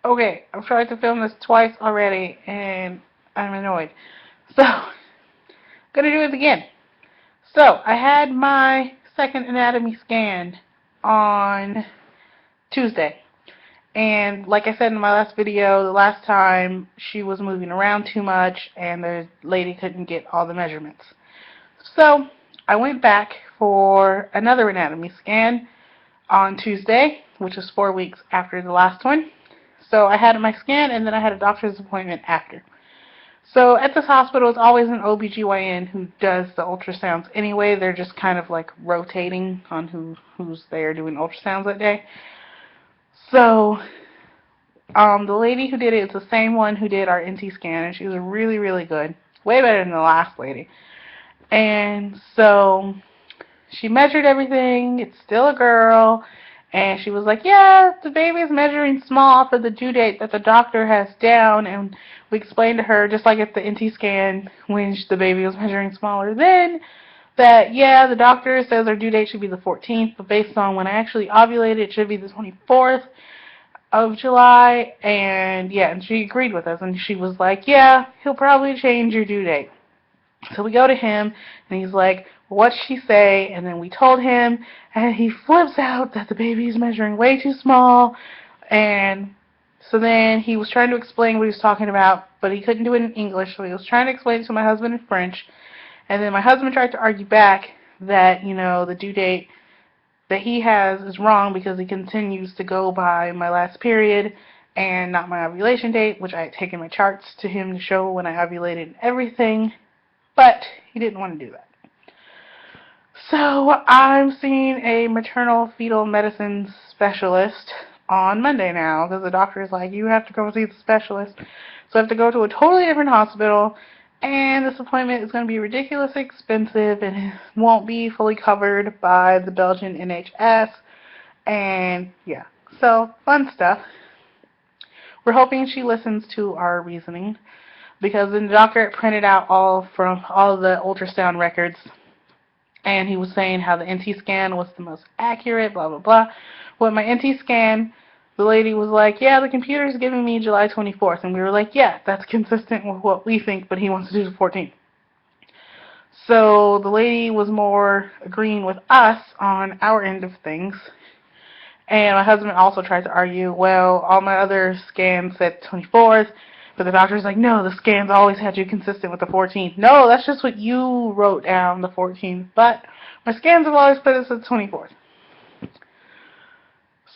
Okay, I've tried to film this twice already, and I'm annoyed. So, gonna do it again. So, I had my second anatomy scan on Tuesday. And like I said in my last video, the last time she was moving around too much and the lady couldn't get all the measurements. So I went back for another anatomy scan on Tuesday, which was 4 weeks after the last one. So I had my scan and then I had a doctor's appointment after. So at this hospital, it's always an OBGYN who does the ultrasounds anyway. They're just kind of like rotating on who's there doing ultrasounds that day. So the lady who did it is the same one who did our NT scan, and she was really, really good. Way better than the last lady. And so she measured everything. It's still a girl. And she was like, yeah, the baby is measuring small for the due date that the doctor has down. And we explained to her, just like at the NT scan, when the baby was measuring smaller then, that, yeah, the doctor says our due date should be the 14th, but based on when I actually ovulated, it should be the 24th of July. And, yeah, and she agreed with us. And she was like, yeah, he'll probably change your due date. So we go to him, and he's like, what'd she say? And then we told him, and he flips out that the baby's measuring way too small. And so then he was trying to explain what he was talking about, but he couldn't do it in English, so he was trying to explain it to my husband in French. And then my husband tried to argue back that, the due date that he has is wrong because he continues to go by my last period and not my ovulation date, which I had taken my charts to him to show when I ovulated and everything. But he didn't want to do that. So I'm seeing a maternal fetal medicine specialist on Monday now because the doctor is like, you have to go see the specialist. So I have to go to a totally different hospital, and this appointment is going to be ridiculously expensive and it won't be fully covered by the Belgian NHS. And yeah, so fun stuff. We're hoping she listens to our reasoning, because the doctor printed out all the ultrasound records, and he was saying how the NT scan was the most accurate, blah, blah, blah. With my NT scan, the lady was like, yeah, the computer's giving me July 24th. And we were like, yeah, that's consistent with what we think, but he wants to do the 14th. So the lady was more agreeing with us on our end of things. And my husband also tried to argue, well, all my other scans said 24th, but the doctor's like, no, the scans always had you consistent with the 14th. No, that's just what you wrote down, the 14th, but my scans have always put us at the 24th.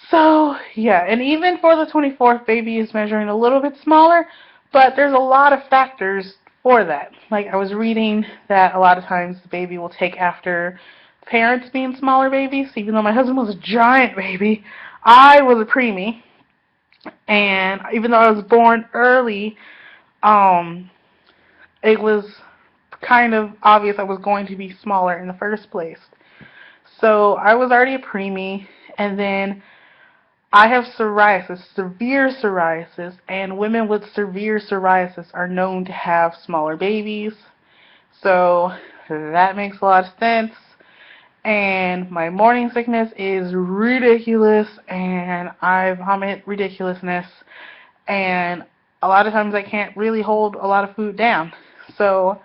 So, yeah, and even for the 24th, baby is measuring a little bit smaller, but there's a lot of factors for that. Like, I was reading that a lot of times the baby will take after parents being smaller babies. Even though my husband was a giant baby, I was a preemie, and even though I was born early, it was kind of obvious I was going to be smaller in the first place. So I was already a preemie, and then I have psoriasis, severe psoriasis, and women with severe psoriasis are known to have smaller babies. So that makes a lot of sense. And my morning sickness is ridiculous, and I vomit ridiculousness, and a lot of times I can't really hold a lot of food down. So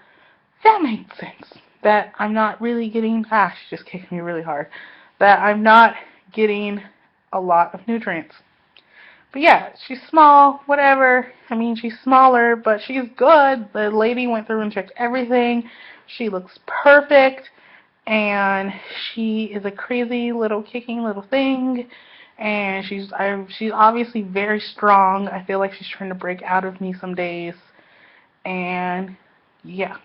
that makes sense. That I'm not really getting, she just kicked me really hard, that I'm not getting a lot of nutrients. But yeah, she's small, whatever. I mean, she's smaller, but she's good. The lady went through and checked everything. She looks perfect, and she is a crazy little kicking little thing. And she's obviously very strong. I feel like she's trying to break out of me some days. And yeah.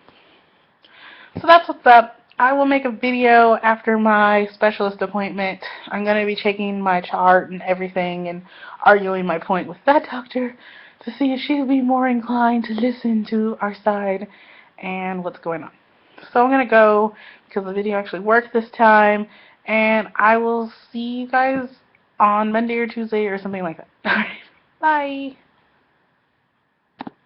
So that's what's up. I will make a video after my specialist appointment. I'm going to be checking my chart and everything and arguing my point with that doctor to see if she'll be more inclined to listen to our side and what's going on. So I'm going to go because the video actually worked this time, and I will see you guys on Monday or Tuesday or something like that. Alright, bye!